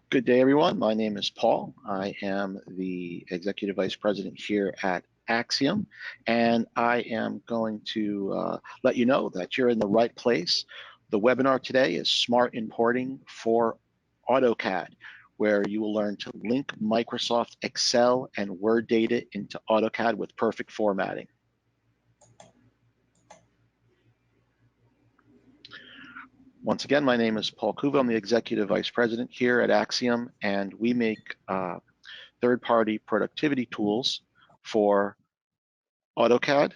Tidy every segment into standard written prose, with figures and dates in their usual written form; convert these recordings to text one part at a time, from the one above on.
Good day, everyone. My name is Paul. I am the Executive Vice President here at Axiom, and I am going to let you know that you're in the right place. The webinar today is Smart Importing for AutoCAD, where you will learn to link Microsoft Excel and Word data into AutoCAD with perfect formatting. Once again, my name is Paul Kuva. I'm the Executive Vice President here at Axiom, and we make third-party productivity tools for AutoCAD,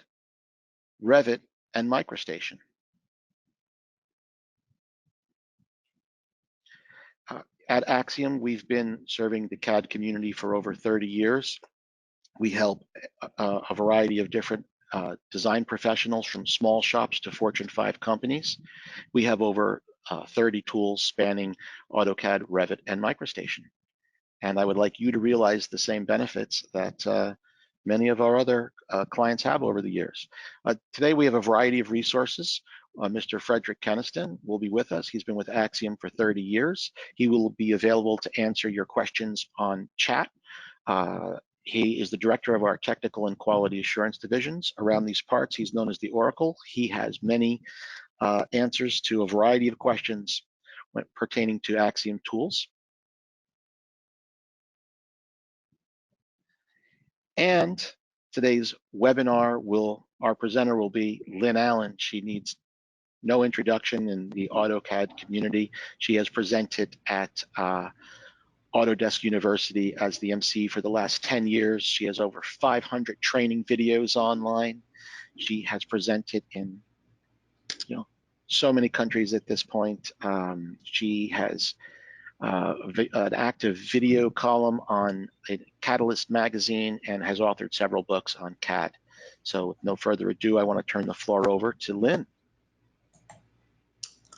Revit, and MicroStation. At Axiom, we've been serving the CAD community for over 30 years. We help a variety of different design professionals from small shops to Fortune 5 companies. We have over 30 tools spanning AutoCAD, Revit, and MicroStation. And I would like you to realize the same benefits that many of our other clients have over the years. Today we have a variety of resources. Mr. Frederick Keniston will be with us. He's been with Axiom for 30 years. He will be available to answer your questions on chat. He is the director of our technical and quality assurance divisions. Around these parts, he's known as the Oracle. He has many answers to a variety of questions pertaining to Axiom tools. And today's webinar our presenter will be Lynn Allen. She needs no introduction in the AutoCAD community. She has presented at Autodesk University as the MC for the last 10 years. She has over 500 training videos online. She has presented in so many countries at this point. She has an active video column on Catalyst magazine and has authored several books on CAD. So with no further ado, I want to turn the floor over to Lynn.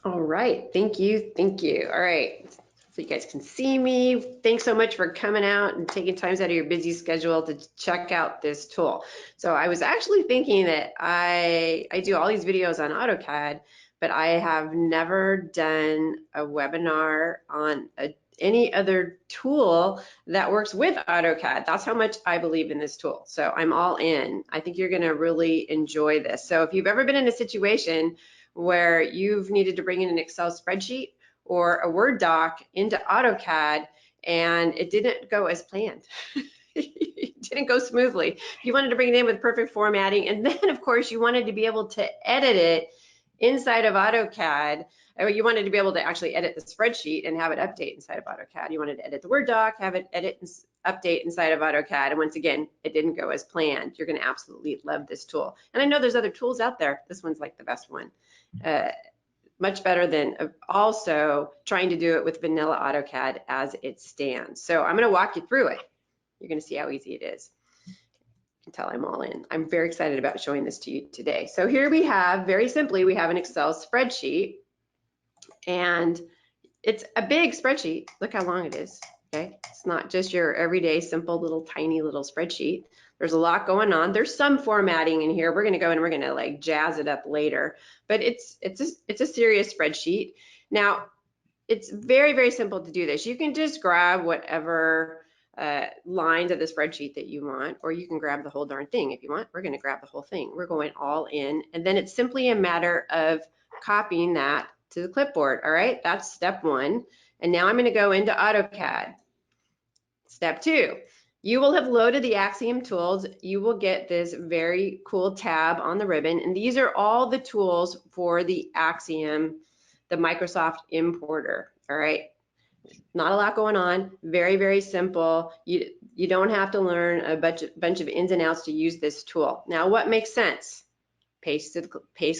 All right, thank you. All right, so you guys can see me. Thanks so much for coming out and taking time out of your busy schedule to check out this tool. So I was actually thinking that I do all these videos on AutoCAD, but I have never done a webinar on any other tool that works with AutoCAD. That's how much I believe in this tool. So I'm all in. I think you're gonna really enjoy this. So if you've ever been in a situation where you've needed to bring in an Excel spreadsheet or a Word doc into AutoCAD and it didn't go as planned, it didn't go smoothly. You wanted to bring it in with perfect formatting, and then of course you wanted to be able to edit it inside of AutoCAD, or you wanted to be able to actually edit the spreadsheet and have it update inside of AutoCAD. You wanted to edit the Word doc, have it edit and update inside of AutoCAD, and once again, it didn't go as planned. You're gonna absolutely love this tool. And I know there's other tools out there. This one's like the best one. Much better than also trying to do it with vanilla AutoCAD as it stands. So I'm gonna walk you through it. You're gonna see how easy it is. Until I'm all in. I'm very excited about showing this to you today. So here we have, very simply, we have an Excel spreadsheet, and it's a big spreadsheet. Look how long it is, okay? It's not just your everyday simple little tiny little spreadsheet. There's a lot going on. There's some formatting in here. We're gonna go and we're gonna like jazz it up later, but it's a serious spreadsheet. Now, it's very, very simple to do this. You can just grab whatever lines of the spreadsheet that you want, or you can grab the whole darn thing if you want. We're gonna grab the whole thing. We're going all in, and then it's simply a matter of copying that to the clipboard, all right? That's step one. And now I'm gonna go into AutoCAD. Step two, you will have loaded the Axiom tools. You will get this very cool tab on the ribbon, and these are all the tools for the Axiom, the Microsoft importer, all right? Not a lot going on, very, very simple. You don't have to learn a bunch of ins and outs to use this tool. Now, what makes sense? Paste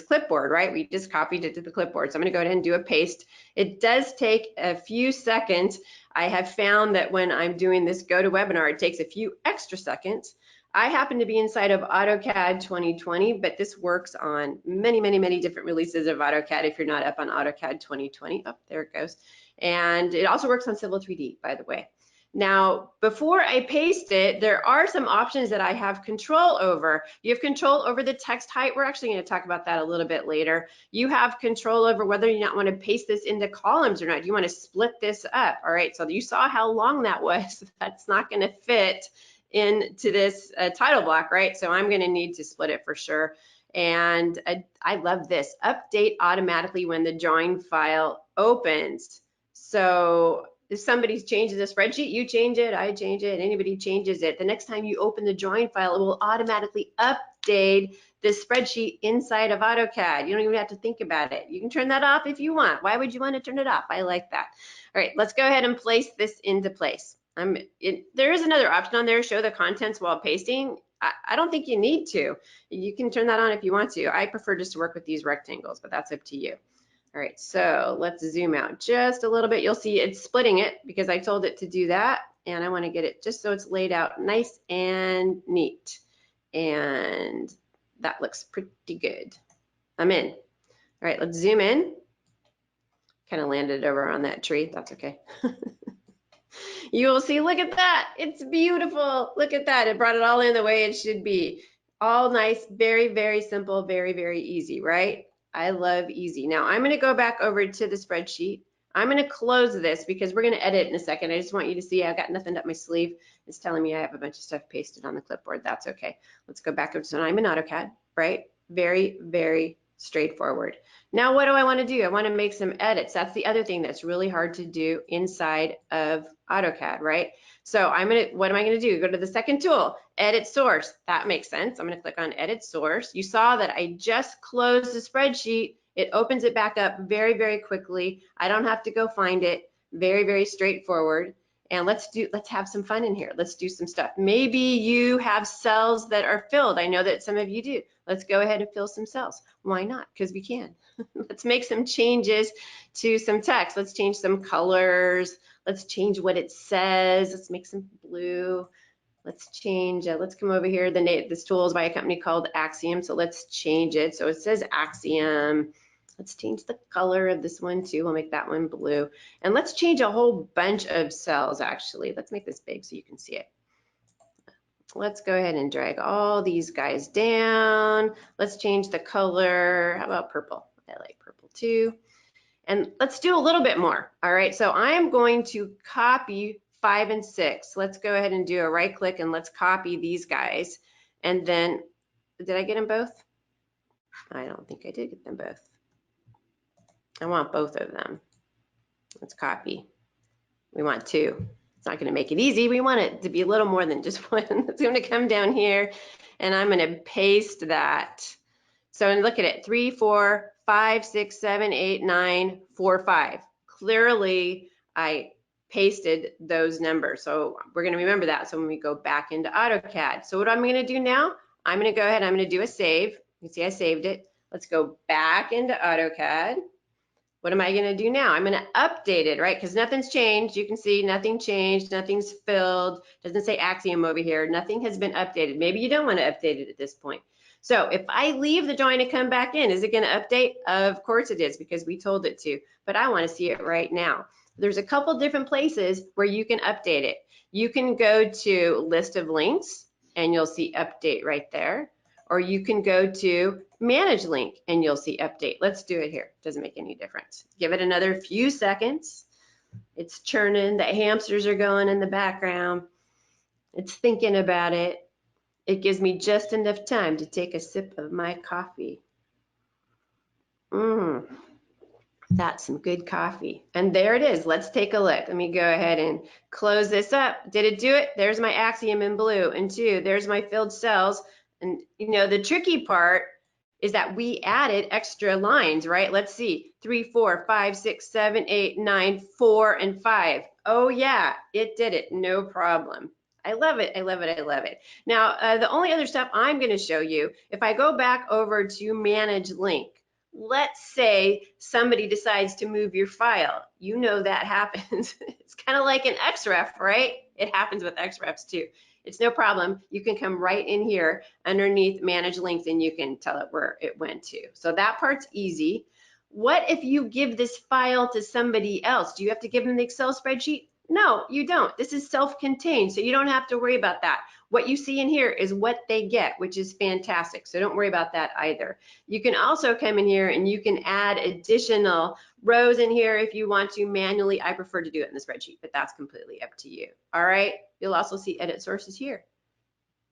clipboard, right? We just copied it to the clipboard. So I'm gonna go ahead and do a paste. It does take a few seconds. I have found that when I'm doing this GoToWebinar, it takes a few extra seconds. I happen to be inside of AutoCAD 2020, but this works on many, many, many different releases of AutoCAD if you're not up on AutoCAD 2020. Oh, there it goes. And it also works on Civil 3D, by the way. Now, before I paste it, there are some options that I have control over. You have control over the text height. We're actually going to talk about that a little bit later. You have control over whether you not want to paste this into columns or not. You want to split this up. All right, so you saw how long that was. That's not going to fit into this title block, right? So I'm going to need to split it for sure. And I love this. Update automatically when the drawing file opens. So if somebody changes a spreadsheet, you change it, I change it, anybody changes it, the next time you open the drawing file, it will automatically update this spreadsheet inside of AutoCAD. You don't even have to think about it. You can turn that off if you want. Why would you want to turn it off? I like that. All right, let's go ahead and place this into place. There is another option on there, show the contents while pasting. I don't think you need to. You can turn that on if you want to. I prefer just to work with these rectangles, but that's up to you. All right, so let's zoom out just a little bit. You'll see it's splitting it because I told it to do that. And I want to get it just so it's laid out nice and neat. And that looks pretty good. I'm in. All right, let's zoom in. Kind of landed over on that tree. That's okay. You will see, look at that. It's beautiful. Look at that. It brought it all in the way it should be. All nice, very, very simple, very, very easy, right? I love easy. Now I'm going to go back over to the spreadsheet. I'm going to close this because we're going to edit in a second. I just want you to see I've got nothing up my sleeve. It's telling me I have a bunch of stuff pasted on the clipboard. That's okay. Let's go back over. So I'm in AutoCAD, right? Very, very straightforward. Now what do I want to do? I want to make some edits. That's the other thing that's really hard to do inside of AutoCAD, right? So what am I going to do? Go to the second tool, edit source. That makes sense. I'm going to click on edit source. You saw that I just closed the spreadsheet. It opens it back up very, very quickly. I don't have to go find it. Very, very straightforward. And let's have some fun in here. Let's do some stuff. Maybe you have cells that are filled. I know that some of you do. Let's go ahead and fill some cells. Why not? Because we can. Let's make some changes to some text. Let's change some colors. Let's change what it says. Let's make some blue. Let's change, let's come over here. This tool is by a company called Axiom. So let's change it. So it says Axiom. Let's change the color of this one too. We'll make that one blue. And let's change a whole bunch of cells actually. Let's make this big so you can see it. Let's go ahead and drag all these guys down. Let's change the color. How about purple? I like purple too. And let's do a little bit more. All right, so I am going to copy 5 and 6. Let's go ahead and do a right click and let's copy these guys. And then, did I get them both? I don't think I did get them both. I want both of them. Let's copy. We want 2. It's not going to make it easy. We want it to be a little more than just one. It's going to come down here and I'm going to paste that. So look at it, 3, 4, 5, 6, 7, 8, 9, 4, 5. Clearly, I pasted those numbers. So we're going to remember that. So when we go back into AutoCAD. So what I'm going to do now, I'm going to go ahead, I'm going to do a save. You can see I saved it. Let's go back into AutoCAD. What am I going to do now? I'm going to update it, right? Because nothing's changed. You can see nothing changed, nothing's filled. Doesn't say Axiom over here. Nothing has been updated. Maybe you don't want to update it at this point. So if I leave the drawing and come back in, is it going to update? Of course it is because we told it to, but I want to see it right now. There's a couple different places where you can update it. You can go to list of links and you'll see update right there. Or you can go to manage link and you'll see update. Let's do it here. Doesn't make any difference. Give it another few seconds. It's churning. The hamsters are going in the background. It's thinking about it. It gives me just enough time to take a sip of my coffee. That's some good coffee. And there it is. Let's take a look. Let me go ahead and close this up. Did it do it? There's my Axiom in blue. And 2, there's my filled cells. And you know, the tricky part is that we added extra lines, right? Let's see, 3, 4, 5, 6, 7, 8, 9, 4, and 5. Oh yeah, it did it, no problem. I love it, I love it, I love it. Now, the only other stuff I'm gonna show you, if I go back over to manage link, let's say somebody decides to move your file. You know that happens. It's kind of like an XREF, right? It happens with XREFs too. It's no problem. You can come right in here underneath manage links and you can tell it where it went to. So that part's easy. What if you give this file to somebody else? Do you have to give them the Excel spreadsheet? No, you don't. This is self-contained, so you don't have to worry about that. What you see in here is what they get, which is fantastic. So don't worry about that either. You can also come in here and you can add additional rows in here if you want to manually. I prefer to do it in the spreadsheet, but that's completely up to you. All right. You'll also see edit sources here.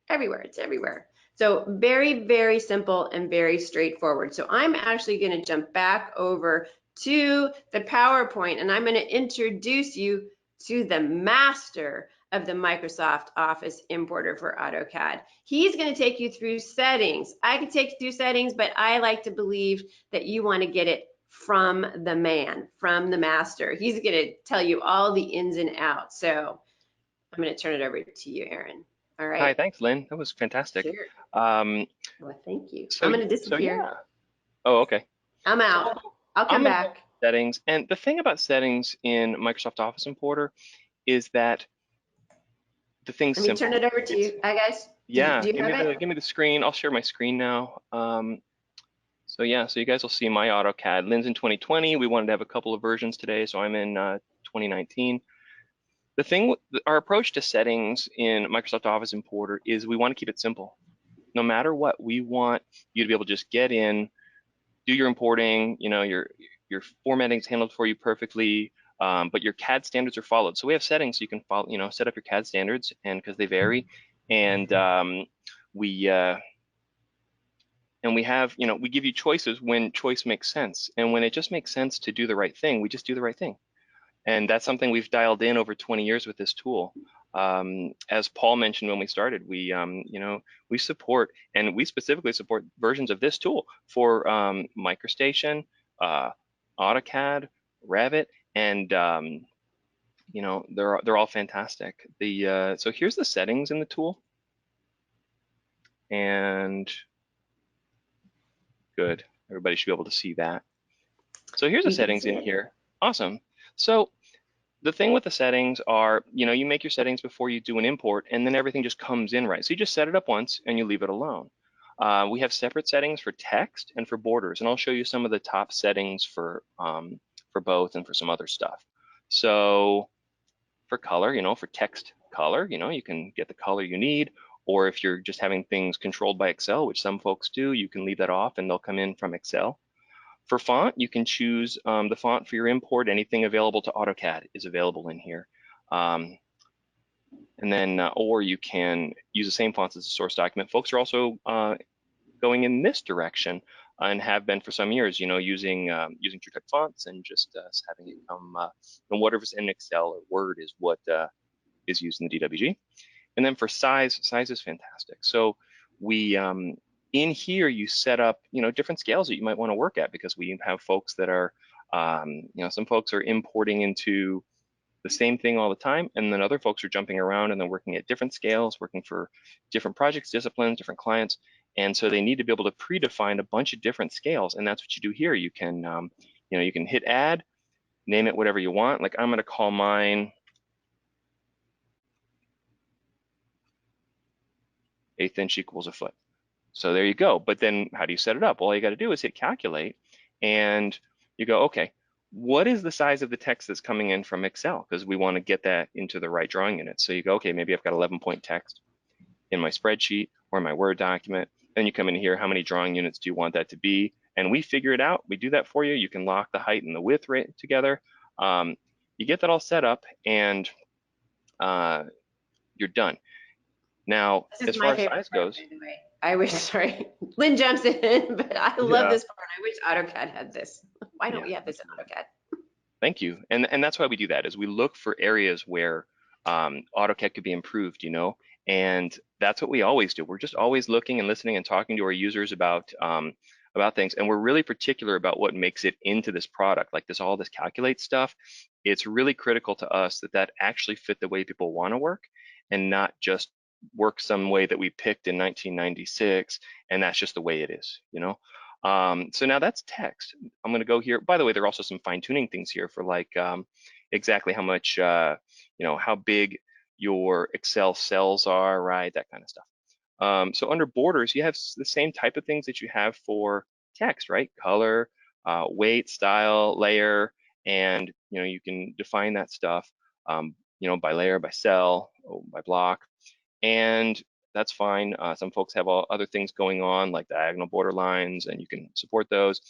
Everywhere, it's everywhere. So very, very simple and very straightforward. So I'm actually going to jump back over to the PowerPoint and I'm going to introduce you to the master of the Microsoft Office importer for AutoCAD. He's going to take you through settings. I could take you through settings, but I like to believe that you want to get it from the man, from the master. He's going to tell you all the ins and outs. So I'm going to turn it over to you, Aaron. All right. Hi, thanks, Lynn. That was fantastic. Sure. Well, thank you. So, I'm going to disappear. yeah. Oh, okay. I'm out. So, I'll come back. Settings. And the thing about settings in Microsoft Office Importer is that the thing's Let me simple. turn it over to you. Hi, guys. Yeah, Do you have it? give me the screen. I'll share my screen now. So yeah, so you guys will see my AutoCAD. Lynn's in 2020. We wanted to have a couple of versions today, so I'm in 2019. The thing, our approach to settings in Microsoft Office Importer is we want to keep it simple. No matter what, we want you to be able to just get in, do your importing, you know, your formatting's handled for you perfectly, but your CAD standards are followed. So we have settings so you can follow, you know, set up your CAD standards, and because they vary, and we have, you know, we give you choices when choice makes sense, and when it just makes sense to do the right thing, we just do the right thing. And that's something we've dialed in over 20 years with this tool. As Paul mentioned when we started, we, you know, we support, and we specifically support versions of this tool for MicroStation, AutoCAD, Revit, and you know, they're all fantastic. So here's the settings in the tool, and good. Everybody should be able to see that. So here's the settings in here. Awesome. So the thing with the settings are, you know, you make your settings before you do an import, and then everything just comes in right. So you just set it up once and you leave it alone. We have separate settings for text and for borders, and I'll show you some of the top settings for both and for some other stuff. So for color, you know, for text color, you know, you can get the color you need, or if you're just having things controlled by Excel, which some folks do, you can leave that off and they'll come in from Excel. For font, you can choose the font for your import. Anything available to AutoCAD is available in here. And then, or you can use the same fonts as the source document. Folks are also going in this direction and have been for some years, you know, using TrueType fonts and just having it come, and whatever's in Excel or Word is what is used in the DWG. And then for size is fantastic. So we, in here, you set up, you know, different scales that you might want to work at, because we have folks that are, you know, some folks are importing into the same thing all the time, and then other folks are jumping around and they're working at different scales, working for different projects, disciplines, different clients, and so they need to be able to predefine a bunch of different scales, and that's what you do here. You can, you know, you can hit add, name it whatever you want. Like I'm going to call mine 1/8 inch equals a foot. So there you go. But then how do you set it up? Well, all you got to do is hit calculate, and you go, okay, what is the size of the text that's coming in from Excel? Because we want to get that into the right drawing unit. So you go, okay, maybe I've got 11-point text in my spreadsheet or my Word document. Then you come in here, how many drawing units do you want that to be? And we figure it out. We do that for you. You can lock the height and the width right together. You get that all set up, and you're done. Now, as far as size goes, I wish, sorry, Lynn jumps in, but I love this part. I wish AutoCAD had this. Why don't we have this in AutoCAD? Thank you. And that's why we do that, is we look for areas where AutoCAD could be improved, you know, and that's what we always do. We're just always looking and listening and talking to our users about things, and we're really particular about what makes it into this product, like all this calculate stuff. It's really critical to us that actually fit the way people want to work, and not just work some way that we picked in 1996, and that's just the way it is, you know. So now that's text. I'm going to go here. By the way, there are also some fine-tuning things here for like exactly how much, you know, how big your Excel cells are, right? That kind of stuff. So under borders, you have the same type of things that you have for text, right? Color, weight, style, layer, and you know, you can define that stuff. by layer, by cell, or by block, and that's fine. Some folks have other things going on like diagonal border lines, and you can support those.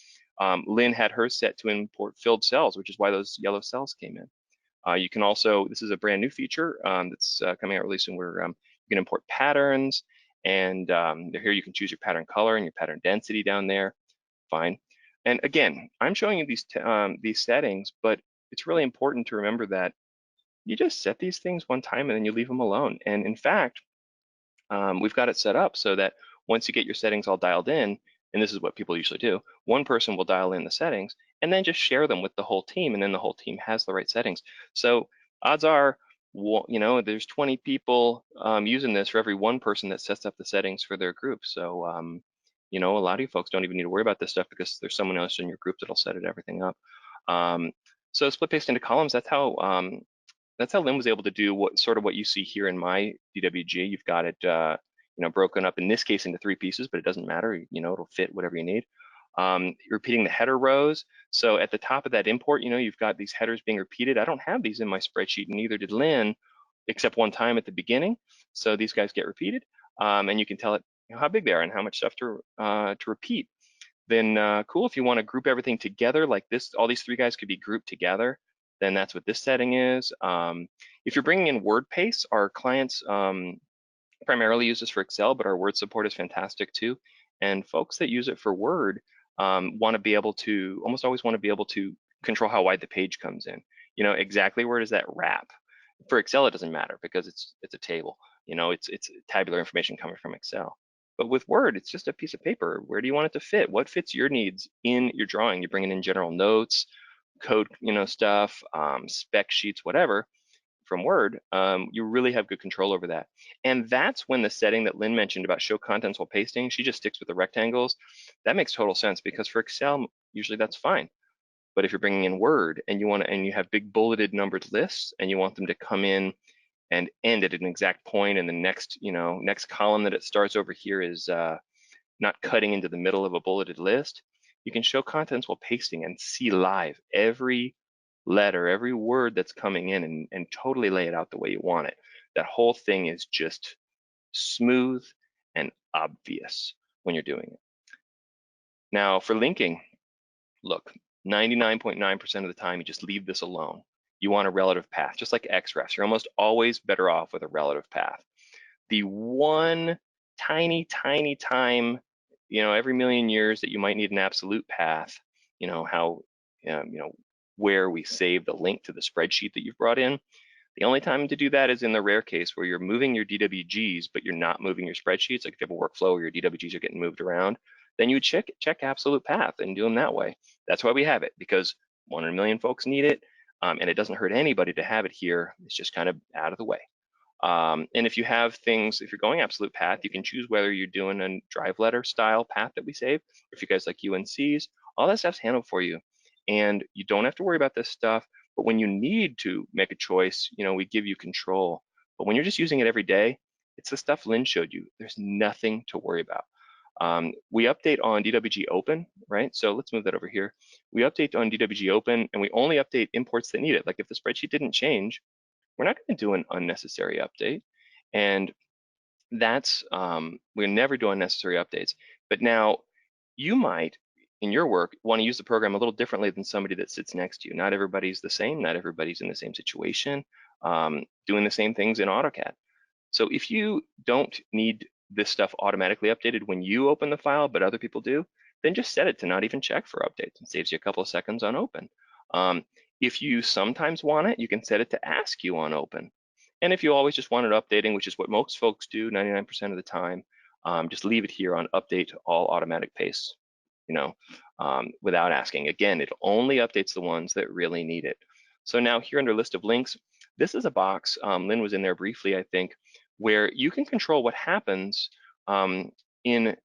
Lynn had hers set to import filled cells, which is why those yellow cells came in. You can also, this is a brand new feature that's coming out really soon, where you can import patterns, and here you can choose your pattern color and your pattern density down there. Fine. And again, I'm showing you these settings, but it's really important to remember that you just set these things one time and then you leave them alone. And in fact, we've got it set up so that once you get your settings all dialed in, and this is what people usually do, one person will dial in the settings and then just share them with the whole team, and then the whole team has the right settings. So odds are, there's 20 people using this for every one person that sets up the settings for their group. So a lot of you folks don't even need to worry about this stuff because there's someone else in your group that'll set everything up. So split paste into columns, that's how Lynn was able to do what you see here in my DWG. You've got it broken up in this case into 3 pieces, but it doesn't matter, it'll fit whatever you need. Repeating the header rows. So at the top of that import, you've got these headers being repeated. I don't have these in my spreadsheet, and neither did Lynn, except one time at the beginning. So these guys get repeated, and you can tell it how big they are and how much stuff to repeat. Then cool, if you want to group everything together like this, all these 3 guys could be grouped together, then that's what this setting is. If you're bringing in word paste, our clients primarily use this for Excel, but our Word support is fantastic too. And folks that use it for Word want to be able to, almost always want to be able to control how wide the page comes in. Exactly where does that wrap? For Excel, it doesn't matter because it's a table. It's tabular information coming from Excel. But with Word, it's just a piece of paper. Where do you want it to fit? What fits your needs in your drawing? You're bringing in general notes, code, stuff, spec sheets, whatever. From Word, you really have good control over that. And that's when the setting that Lynn mentioned about show contents while pasting, she just sticks with the rectangles. That makes total sense because for Excel, usually that's fine. But if you're bringing in Word and you have big bulleted numbered lists and you want them to come in and end at an exact point, and the next column that it starts over here is not cutting into the middle of a bulleted list, you can show contents while pasting and see live every letter, every word that's coming in, and totally lay it out the way you want it. That whole thing is just smooth and obvious when you're doing it. Now for linking, look, 99.9% of the time you just leave this alone. You want a relative path, just like XREFs. You're almost always better off with a relative path. The one tiny time, every million years that you might need an absolute path, where we save the link to the spreadsheet that you've brought in. The only time to do that is in the rare case where you're moving your DWGs, but you're not moving your spreadsheets. Like if you have a workflow where your DWGs are getting moved around, then you check absolute path and do them that way. That's why we have it, because 1 in a million folks need it, and it doesn't hurt anybody to have it here. It's just kind of out of the way. And if you have things, if you're going absolute path, you can choose whether you're doing a drive letter style path that we save, or if you guys like UNCs, all that stuff's handled for you. And you don't have to worry about this stuff, but when you need to make a choice, we give you control. But when you're just using it every day, it's the stuff Lynn showed you. There's nothing to worry about. We update on DWG Open, right? So let's move that over here. We update on DWG Open, and we only update imports that need it. Like if the spreadsheet didn't change, we're not going to do an unnecessary update. And that's, we never do unnecessary updates. But now you might, in your work, want to use the program a little differently than somebody that sits next to you. Not everybody's the same. Not everybody's in the same situation, doing the same things in AutoCAD. So if you don't need this stuff automatically updated when you open the file, but other people do, then just set it to not even check for updates, and saves you a couple of seconds on open. If you sometimes want it, you can set it to ask you on open. And if you always just want it updating, which is what most folks do 99% of the time, just leave it here on update all automatic paste, without asking. Again, it only updates the ones that really need it. So now here under list of links, this is a box, Lynn was in there briefly, I think, where you can control what happens in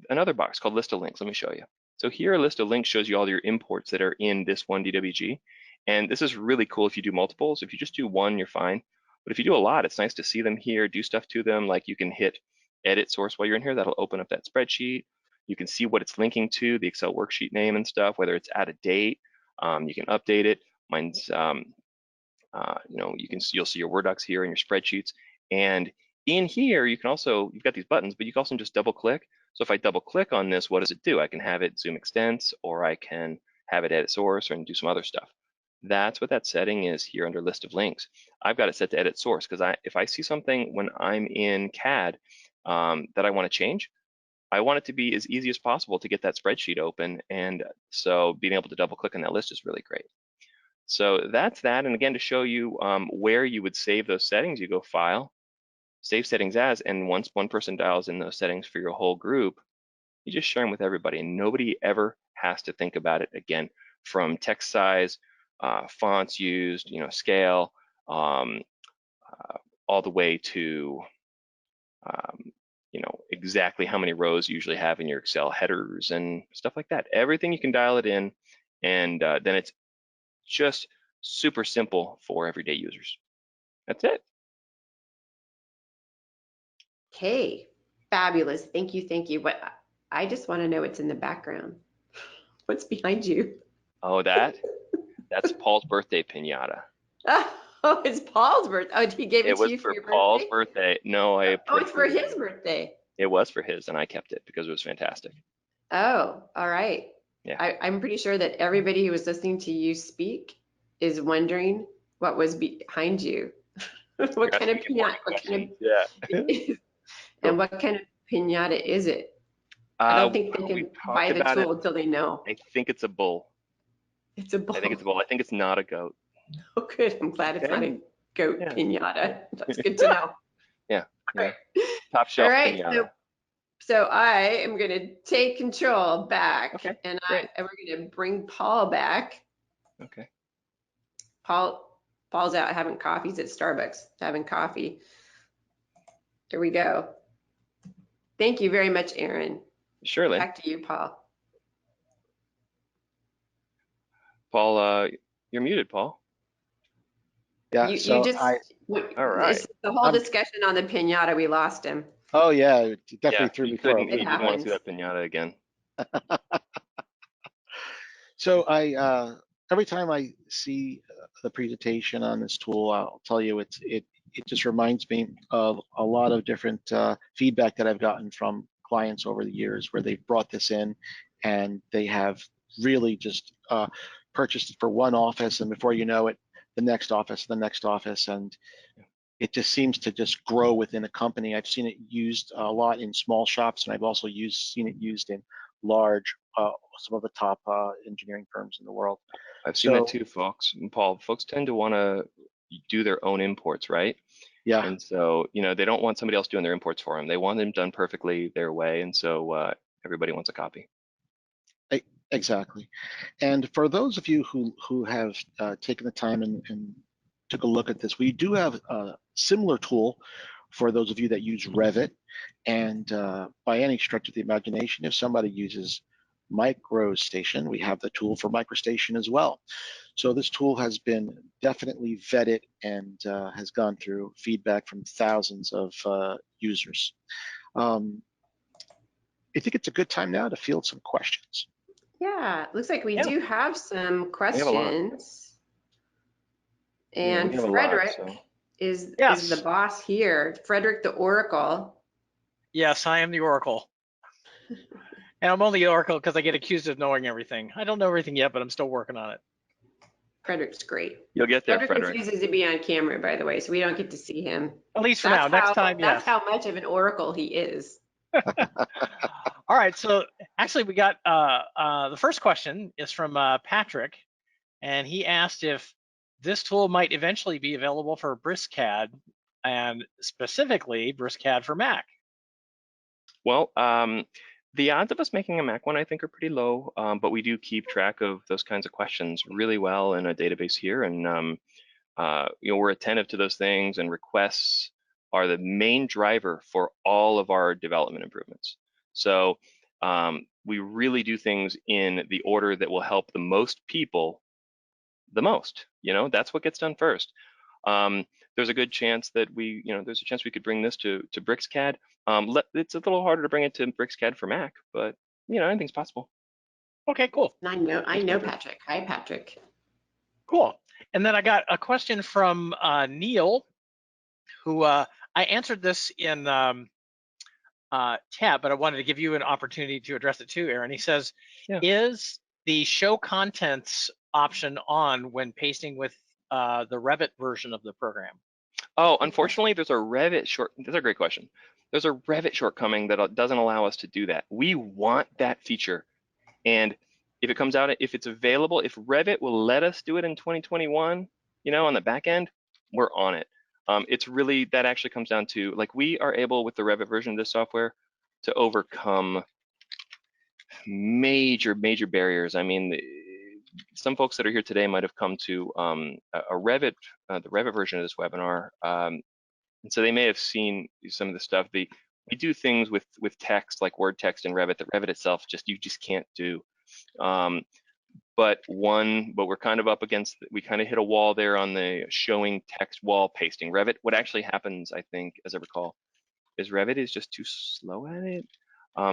another box called list of links. Let me show you. So here, a list of links shows you all your imports that are in this one DWG. And this is really cool if you do multiples. If you just do one, you're fine. But if you do a lot, it's nice to see them here, do stuff to them. Like you can hit edit source while you're in here. That'll open up that spreadsheet. You can see what it's linking to, the Excel worksheet name and stuff, whether it's out of date. You can update it. Mine's you'll see your Word docs here and your spreadsheets. And in here, you've got these buttons, but you can also just double click. So if I double click on this, what does it do? I can have it zoom extents, or I can have it edit source and do some other stuff. That's what that setting is here under list of links. I've got it set to edit source because if I see something when I'm in CAD that I want to change, I want it to be as easy as possible to get that spreadsheet open. And so being able to double click on that list is really great. So that's that. And again, to show you where you would save those settings, you go File, Save Settings As, and once one person dials in those settings for your whole group, you just share them with everybody, and nobody ever has to think about it again. From text size, fonts used, scale, all the way to exactly how many rows you usually have in your Excel headers and stuff like that. Everything you can dial it in, and then it's just super simple for everyday users. That's it. Okay, fabulous. Thank you, thank you. But I just want to know what's in the background. What's behind you? Oh, that's Paul's birthday piñata. Oh, it's Paul's birthday. Oh, he gave it to you for your birthday? Paul's birthday. No, Oh, it's for his birthday. It was for his, and I kept it because it was fantastic. Oh, all right. Yeah. I'm pretty sure that everybody who was listening to you speak is wondering what was behind you. What kind of piñata? Yeah. And what kind of piñata is it? I don't think they can buy the tool until they know. I think it's a bull. It's a bull. I think it's a bull. I think it's not a goat. Oh, good. I'm glad it's not a goat piñata. That's good to know. Yeah. Right. Top shelf All right. piñata. So I am going to take control back, Okay, and great. we're going to bring Paul back. Okay. Paul's out having coffee. He's at Starbucks having coffee. There we go. Thank you very much, Aaron. Surely. Back to you, Paul. Paul, you're muted, Paul. Yeah. All right. It's the whole discussion on the piñata. We lost him. Oh yeah, it definitely threw me for a loop. He didn't want to see that piñata again. So every time I see the presentation on this tool, I'll tell you it just reminds me of a lot of different feedback that I've gotten from clients over the years where they've brought this in and they have really just purchased it for one office, and before you know it, the next office, and it just seems to just grow within a company. I've seen it used a lot in small shops, and I've also seen it used in large, some of the top engineering firms in the world. I've seen that too, folks. And Paul, folks tend to want to do their own imports, right? Yeah. And so, they don't want somebody else doing their imports for them. They want them done perfectly their way. And so everybody wants a copy. Exactly. And for those of you who have taken the time and took a look at this, we do have a similar tool for those of you that use Revit. And by any stretch of the imagination, if somebody uses MicroStation, we have the tool for MicroStation as well. So this tool has been definitely vetted and has gone through feedback from thousands of users. I think it's a good time now to field some questions. Yeah, looks like we do have some questions. And Frederick is the boss here. Frederick, the Oracle. Yes, I am the Oracle. And I'm only the Oracle because I get accused of knowing everything. I don't know everything yet, but I'm still working on it. Frederick's great. You'll get there, Frederick refuses to be on camera, by the way, so we don't get to see him. At least for now. Next time, yes. That's how much of an Oracle he is. All right, so actually we got the first question is from Patrick, and he asked if this tool might eventually be available for BriskCAD, and specifically BriskCAD for Mac. Well, the odds of us making a Mac one, I think, are pretty low, but we do keep track of those kinds of questions really well in a database here, and we're attentive to those things, and requests are the main driver for all of our development improvements. So we really do things in the order that will help the most people the most. That's what gets done first. There's a good chance that we could bring this to BriskCAD. It's a little harder to bring it to BriskCAD for Mac, but anything's possible. Okay, cool. I know Patrick. Hi, Patrick. Cool. And then I got a question from Neil, who I answered this in chat, but I wanted to give you an opportunity to address it too, Aaron. He says, Yeah. is the show contents option on when pasting with the Revit version of the program? Oh, unfortunately, there's a Revit short. That's a great question. There's a Revit shortcoming that doesn't allow us to do that. We want that feature, and if it comes out, if it's available, if Revit will let us do it in 2021, you know, on the back end, we're on it. It's really, that actually comes down to, like, we are able with the Revit version of this software to overcome major barriers. I mean, some folks that are here today might have come to a Revit, the Revit version of this webinar, and so they may have seen some of the stuff. We do things with text, like word text in Revit, that Revit itself you just can't do. But we're kind of up against, we kind of hit a wall there on the showing text wall pasting. Revit, what actually happens, I think, as I recall, is Revit is just too slow at it.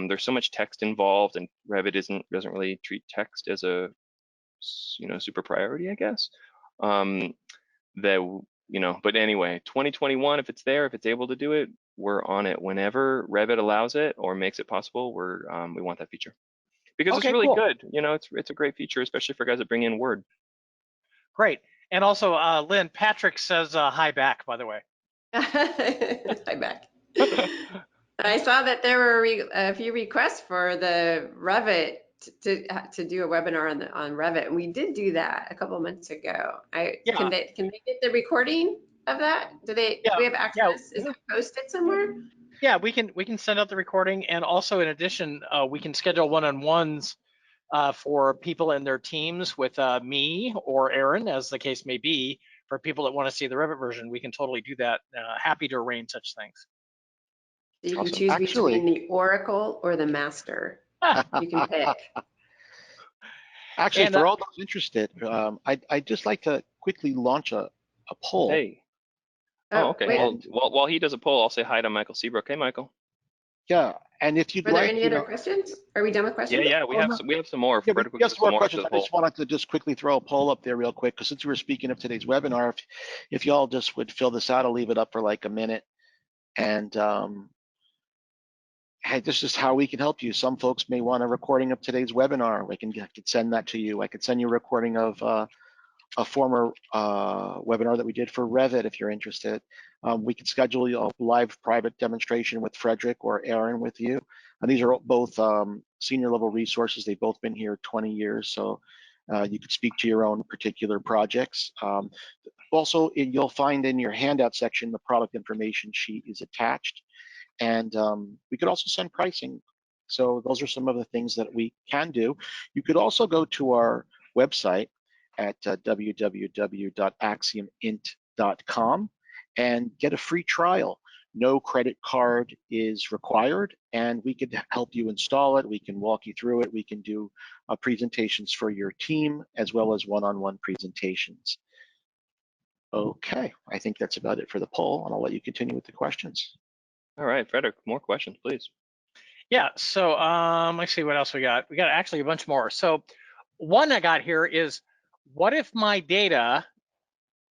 There's so much text involved, and Revit doesn't really treat text as a, you know, super priority, I guess. But anyway, 2021, if it's there, if it's able to do it, we're on it. Whenever Revit allows it or makes it possible, we want that feature, because it's really good. You know, it's a great feature, especially for guys that bring in Word. Great. And also, Lynn, Patrick says hi back, by the way. Hi back. I saw that there were a few requests for the Revit to do a webinar on Revit, and we did do that a couple of months ago. Can they get the recording of that? Do we have access? Is it posted somewhere? Yeah, we can send out the recording, and also in addition, we can schedule one-on-ones for people in their teams with me or Aaron, as the case may be. For people that want to see the Revit version, we can totally do that. Happy to arrange such things. You can choose between the Oracle or the Master. You can pick. Actually, for all those interested, I'd just like to quickly launch a poll. Hey. Oh, okay. Well, while he does a poll, I'll say hi to Michael Seabrook. Hey, Michael. Yeah, and if you'd like, are there any other questions? Are we done with questions? Yeah, we have some more. Yeah, we have some more questions. I just wanted to just quickly throw a poll up there real quick, because since we were speaking of today's webinar, if y'all just would fill this out, I'll leave it up for like a minute. And hey, this is how we can help you. Some folks may want a recording of today's webinar. I can send that to you. I could send you a recording of a former webinar that we did for Revit if you're interested. We can schedule a live private demonstration with Frederick or Aaron with you. And these are both senior level resources. They've both been here 20 years, so you could speak to your own particular projects. Also, you'll find in your handout section, the product information sheet is attached. And we could also send pricing. So those are some of the things that we can do. You could also go to our website at www.axiomint.com and get a free trial. No credit card is required, and we could help you install it. We can walk you through it. We can do presentations for your team, as well as one-on-one presentations. Okay, I think that's about it for the poll, and I'll let you continue with the questions. All right, Frederick, more questions, please. Yeah, so let's see what else we got. We got actually a bunch more. So one I got here is, what if my data,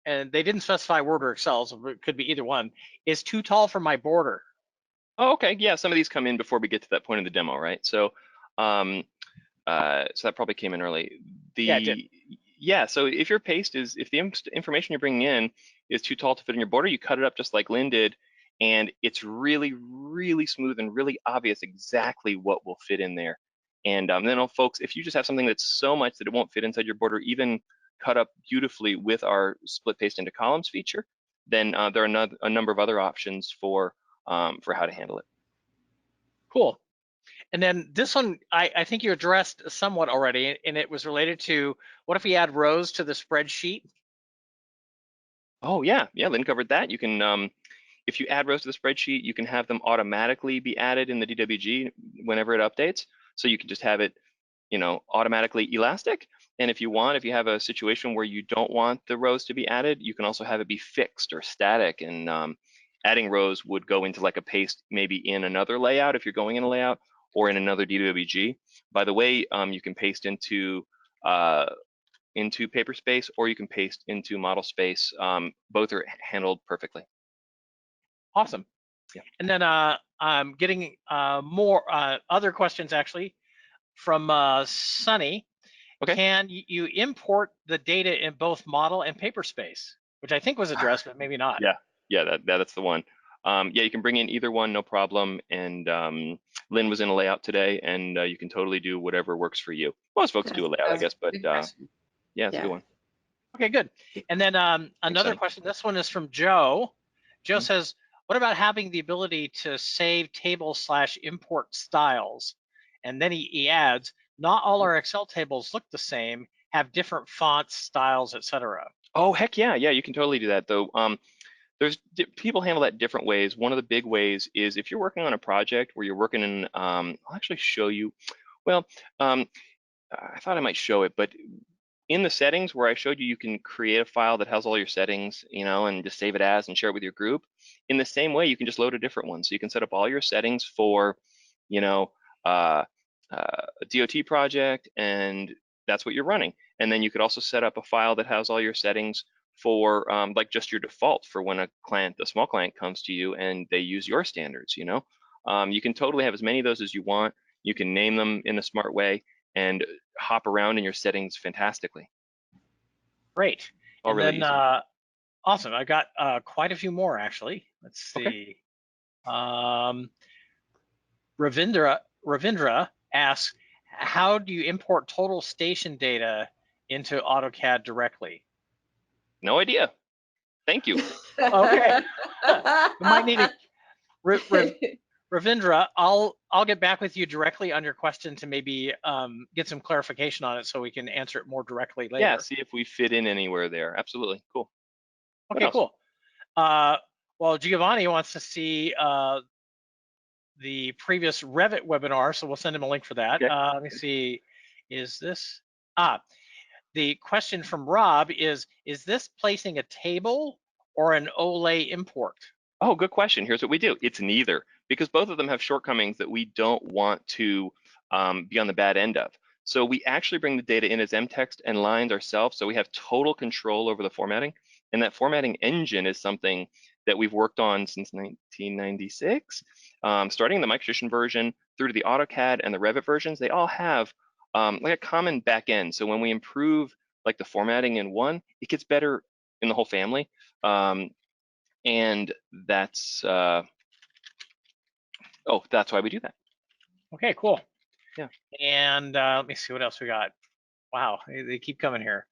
and they didn't specify Word or Excel, so it could be either one, is too tall for my border? Oh, okay, yeah, some of these come in before we get to that point in the demo, right? So, so that probably came in early. Yeah, it did. Yeah, so if your paste is, if the information you're bringing in is too tall to fit in your border, you cut it up just like Lynn did, and it's really, really smooth and really obvious exactly what will fit in there. And then, folks, if you just have something that's so much that it won't fit inside your border, even cut up beautifully with our split paste into columns feature, then there are a number of other options for how to handle it. Cool. And then this one, I think you addressed somewhat already, and it was related to, what if we add rows to the spreadsheet? Oh, yeah, Lynn covered that. You can, if you add rows to the spreadsheet, you can have them automatically be added in the DWG whenever it updates. So you can just have it, you know, automatically elastic. And if you want, if you have a situation where you don't want the rows to be added, you can also have it be fixed or static. And adding rows would go into like a paste, maybe in another layout if you're going in a layout, or in another DWG. By the way, you can paste into into paper space, or you can paste into model space. Both are handled perfectly. Awesome. Yeah. And then I'm getting more other questions actually from Sunny. Okay. Can you import the data in both model and paper space? Which I think was addressed, but maybe not. Yeah, that's the one. Yeah, you can bring in either one, no problem. And Lynn was in a layout today, and you can totally do whatever works for you. Most folks do a layout, I guess, but yeah, it's a good one. Okay, good. And then another question. This one is from Joe. Joe says, what about having the ability to save table/import styles? And then he adds, not all our Excel tables look the same, have different fonts, styles, etc. Oh, heck yeah. Yeah, you can totally do that, though. People handle that different ways. One of the big ways is if you're working on a project where you're working in, I'll actually show you. Well, I thought I might show it, but in the settings where I showed you, you can create a file that has all your settings, and just save it as and share it with your group. In the same way, you can just load a different one. So you can set up all your settings for, a DOT project, and that's what you're running. And then you could also set up a file that has all your settings for like just your default for when a small client comes to you and they use your standards. You can totally have as many of those as you want. You can name them in a smart way and hop around in your settings fantastically. Great. All and really then easy. Awesome. I got quite a few more actually. Let's see. Okay. Ravindra asks, how do you import total station data into AutoCAD directly? No idea. Thank you. Okay. We might need to, Ravindra, I'll get back with you directly on your question to maybe get some clarification on it so we can answer it more directly later. Yeah, see if we fit in anywhere there. Absolutely. Cool. Okay, cool. Well, Giovanni wants to see the previous Revit webinar, so we'll send him a link for that. Okay. Let me see, is this, the question from Rob is this placing a table or an Olay import? Oh, good question. Here's what we do. It's neither, because both of them have shortcomings that we don't want to be on the bad end of. So we actually bring the data in as mtext and lines ourselves, so we have total control over the formatting. And that formatting engine is something that we've worked on since 1996. Starting the MicroStation version through to the AutoCAD and the Revit versions, they all have like a common back end. So when we improve like the formatting in one, it gets better in the whole family. And that's that's why we do that. Okay, cool. Yeah. And let me see what else we got. Wow, they keep coming here.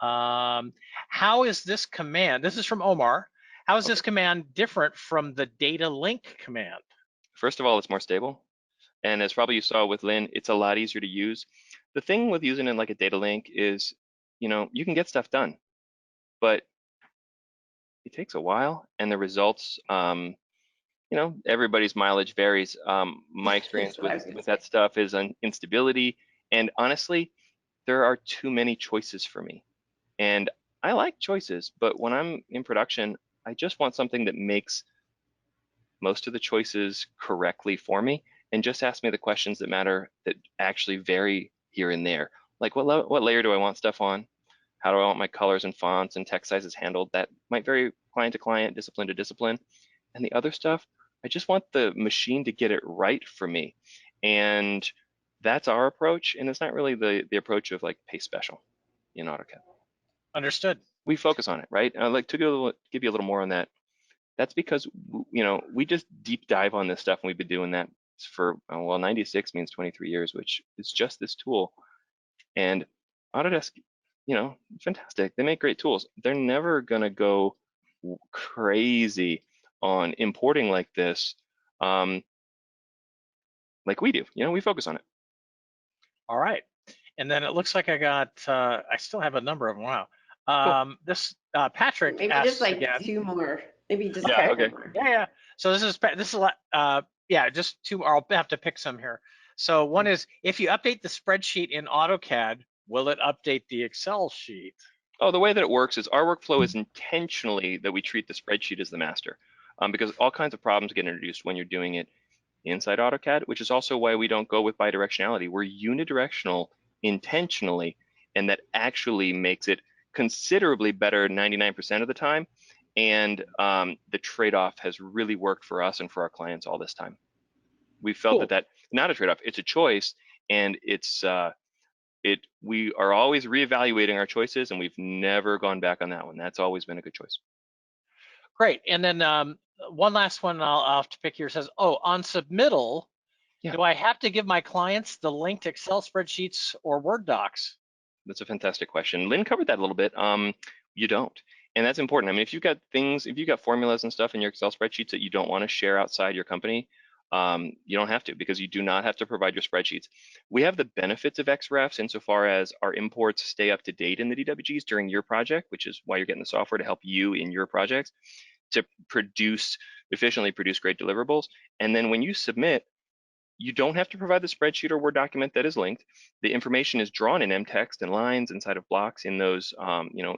How is this command? This is from Omar. How is this command different from the data link command? First of all, it's more stable. And as probably you saw with Lynn, it's a lot easier to use. The thing with using it like a data link is, you can get stuff done, but it takes a while, and the results, everybody's mileage varies. My experience with that stuff is an instability, and honestly, there are too many choices for me. And I like choices, but when I'm in production, I just want something that makes most of the choices correctly for me and just ask me the questions that matter, that actually vary here and there. Like what layer do I want stuff on? How do I want my colors and fonts and text sizes handled? That might vary client to client, discipline to discipline. And the other stuff, I just want the machine to get it right for me. And that's our approach. And it's not really the approach of like Paste Special in AutoCAD. Understood. We focus on it, right? I'd like to give you a little more on that. That's because, we just deep dive on this stuff, and we've been doing that for, 96 means 23 years, which is just this tool. And Autodesk, fantastic. They make great tools. They're never gonna go crazy on importing like this, like we do. We focus on it. All right. And then it looks like I got, I still have a number of them. Wow. Cool. This Patrick Maybe asks just like again. 2 more. Maybe just Yeah, okay. okay. Yeah. So this is just 2. I'll have to pick some here. So one is, if you update the spreadsheet in AutoCAD, will it update the Excel sheet? Oh, the way that it works is our workflow is intentionally that we treat the spreadsheet as the master, because all kinds of problems get introduced when you're doing it inside AutoCAD, which is also why we don't go with bidirectionality. We're unidirectional intentionally, and that actually makes it considerably better 99% of the time. And the trade-off has really worked for us and for our clients all this time. We felt Cool. that not a trade-off, it's a choice, and we are always reevaluating our choices, and we've never gone back on that one. That's always been a good choice. Great. And then one last one I'll have to pick here says, oh, on submittal, Yeah. do I have to give my clients the link to Excel spreadsheets or Word docs? That's a fantastic question. Lynn covered that a little bit. You don't. And that's important. I mean, if you've got formulas and stuff in your Excel spreadsheets that you don't want to share outside your company, you don't have to, because you do not have to provide your spreadsheets. We have the benefits of XREFs insofar as our imports stay up to date in the DWGs during your project, which is why you're getting the software to help you in your projects to efficiently produce great deliverables. And then when you submit, you don't have to provide the spreadsheet or Word document that is linked. The information is drawn in MText and lines inside of blocks in those,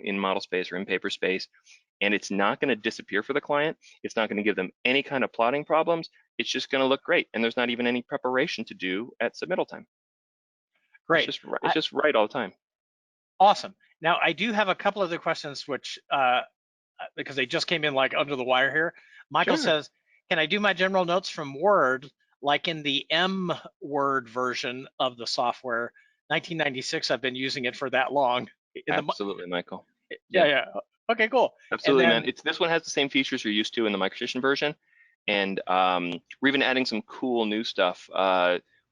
in model space or in paper space, and it's not going to disappear for the client. It's not going to give them any kind of plotting problems. It's just going to look great, and there's not even any preparation to do at submittal time. Great. It's just right all the time. Awesome. Now, I do have a couple other questions, which, because they just came in like under the wire here. Michael says, can I do my general notes from Word like in the M Word version of the software? 1996, I've been using it for that long. Absolutely, Michael. Yeah. Okay, cool. Absolutely, man. This one has the same features you're used to in the MicroStation version, and we're even adding some cool new stuff,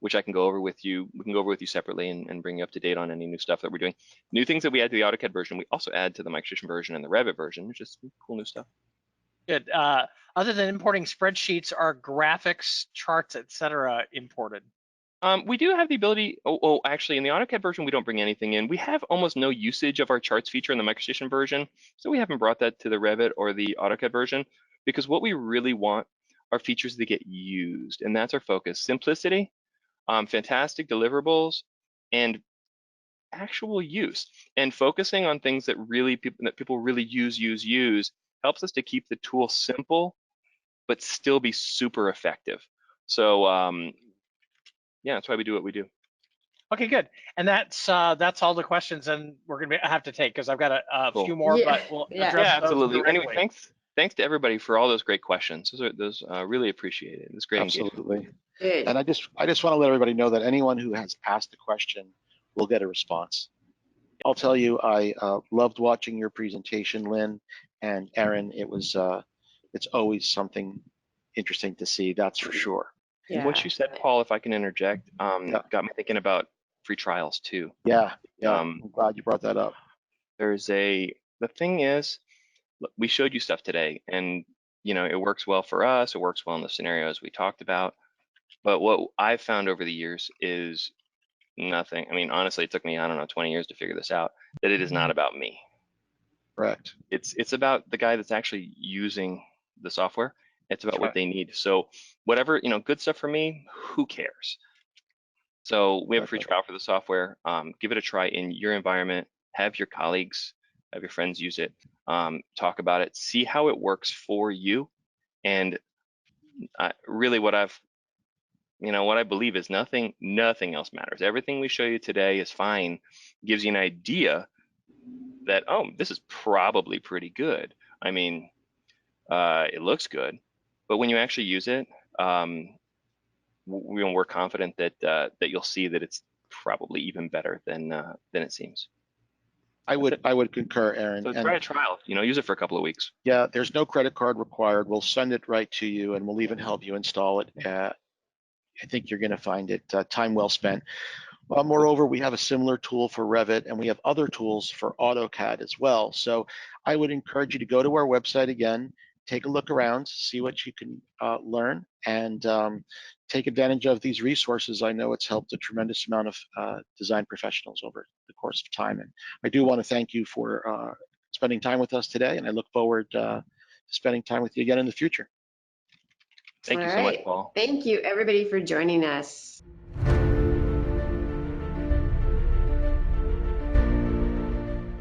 which I can go over with you. We can go over with you separately and bring you up to date on any new stuff that we're doing. New things that we add to the AutoCAD version, we also add to the MicroStation version and the Revit version, which is cool new stuff. Good. Other than importing spreadsheets, are graphics, charts, etc. imported? We do have the ability, actually in the AutoCAD version, we don't bring anything in. We have almost no usage of our charts feature in the MicroStation version, so we haven't brought that to the Revit or the AutoCAD version, because what we really want are features that get used, and that's our focus. Simplicity, fantastic deliverables, and actual use. And focusing on things that people really use helps us to keep the tool simple, but still be super effective. So yeah, that's why we do what we do. Okay, good. And that's all the questions, and we're gonna have to take, because I've got a Cool. few more, but we'll address those absolutely. directly. Anyway, thanks to everybody for all those great questions. Those really appreciate it. It's great Absolutely. engagement. Good. And I just want to let everybody know that anyone who has asked a question will get a response. I'll tell you, I loved watching your presentation, Lynn and Aaron. It's always something interesting to see, that's for sure. And what you said, Paul, if I can interject, got me thinking about free trials too. Yeah. I'm glad you brought that up. The thing is, look, we showed you stuff today, and it works well for us. It works well in the scenarios we talked about. But what I've found over the years is nothing. I mean, honestly, it took me, 20 years to figure this out, that it is not about me. Correct. It's about the guy that's actually using the software. It's about what they need. So whatever, good stuff for me, who cares? So we have a free trial for the software. Give it a try in your environment. Have your colleagues, have your friends use it. Talk about it. See how it works for you. And really what I believe is nothing else matters. Everything we show you today is fine. Gives you an idea that, this is probably pretty good. I mean, it looks good, but when you actually use it, we're confident that you'll see that it's probably even better than it seems. I would concur, Aaron. So try a trial. Use it for a couple of weeks. Yeah, there's no credit card required. We'll send it right to you, and we'll even help you install it. I think you're going to find it time well spent. Moreover, we have a similar tool for Revit, and we have other tools for AutoCAD as well. So I would encourage you to go to our website again, take a look around, see what you can learn, and take advantage of these resources. I know it's helped a tremendous amount of design professionals over the course of time. And I do want to thank you for spending time with us today, and I look forward to spending time with you again in the future. Thank you so much, Paul. Thank you, everybody, for joining us.